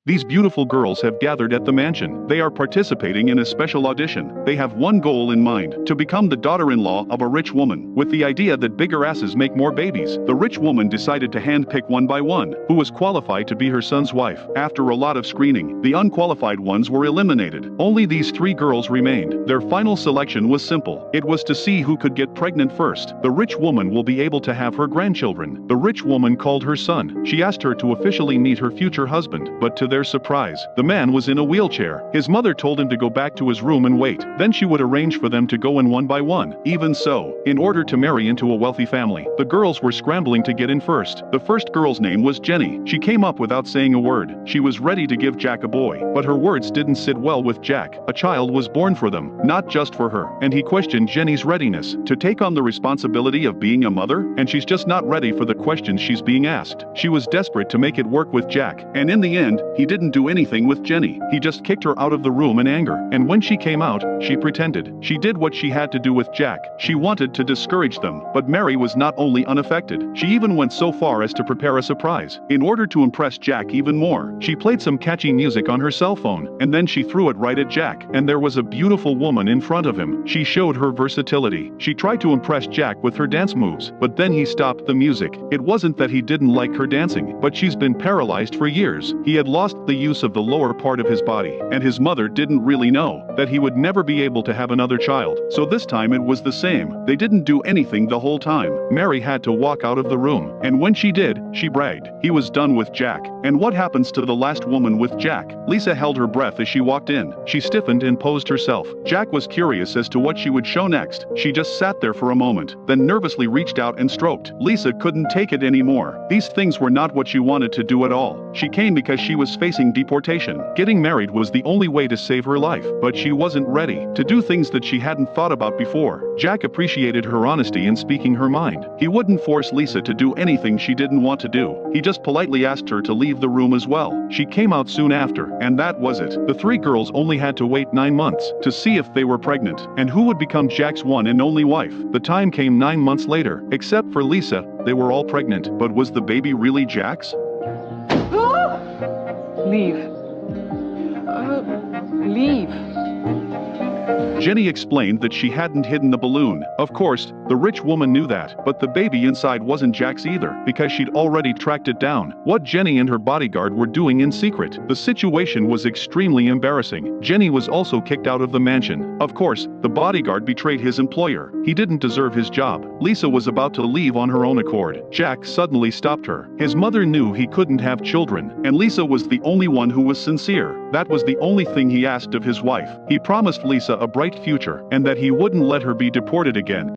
These beautiful girls have gathered at the mansion. They are participating in a special audition. They have one goal in mind: to become the daughter-in-law of a rich woman. With the idea that bigger asses make more babies, the rich woman decided to handpick one by one who was qualified to be her son's wife. After a lot of screening, the unqualified ones were eliminated. Only these three girls remained. Their final selection was simple. It was to see who could get pregnant first. The rich woman will be able to have her grandchildren. The rich woman called her son. She asked her to officially meet her future husband, but to their surprise, the man was in a wheelchair. His mother told him to go back to his room and wait. Then she would arrange for them to go in one by one. Even so, in order to marry into a wealthy family, the girls were scrambling to get in first. The first girl's name was Jenny. She came up without saying a word. She was ready to give Jack a boy, but her words didn't sit well with Jack. A child was born for them, not just for her, and he questioned Jenny's readiness to take on the responsibility of being a mother, and she's just not ready for the questions she's being asked. She was desperate to make it work with Jack, and in the end, he didn't do anything with Jenny. He just kicked her out of the room in anger, and when she came out, she pretended. She did what she had to do with Jack. She wanted to discourage them, but Mary was not only unaffected, she even went so far as to prepare a surprise. In order to impress Jack even more, she played some catchy music on her cell phone, and then she threw it right at Jack, and there was a beautiful woman in front of him. She showed her versatility. She tried to impress Jack with her dance moves, but then he stopped the music. It wasn't that he didn't like her dancing, but she's been paralyzed for years. He had lost the use of the lower part of his body, and his mother didn't really know that he would never be able to have another child. So this time it was the same. They didn't do anything the whole time. Mary had to walk out of the room, and when she did, she bragged. He was done with Jack. And what happens to the last woman with Jack? Lisa held her breath as she walked in. She stiffened and posed herself. Jack was curious as to what she would show next. She just sat there for a moment, then nervously reached out and stroked. Lisa couldn't take it anymore. These things were not what she wanted to do at all. She came because she was facing deportation. Getting married was the only way to save her life, but she wasn't ready to do things that she hadn't thought about before. Jack appreciated her honesty in speaking her mind. He wouldn't force Lisa to do anything she didn't want to do. He just politely asked her to leave the room as well. She came out soon after, and that was it. The three girls only had to wait 9 months to see if they were pregnant, and who would become Jack's one and only wife. The time came 9 months later. Except for Lisa, they were all pregnant. But was the baby really Jack's? Leave. Leave. Jenny explained that she hadn't hidden the balloon. Of course, the rich woman knew that, but the baby inside wasn't Jack's either, because she'd already tracked it down. What Jenny and her bodyguard were doing in secret. The situation was extremely embarrassing. Jenny was also kicked out of the mansion. Of course, the bodyguard betrayed his employer. He didn't deserve his job. Lisa was about to leave on her own accord. Jack suddenly stopped her. His mother knew he couldn't have children, and Lisa was the only one who was sincere. That was the only thing he asked of his wife. He promised Lisa a bright future, and that he wouldn't let her be deported again.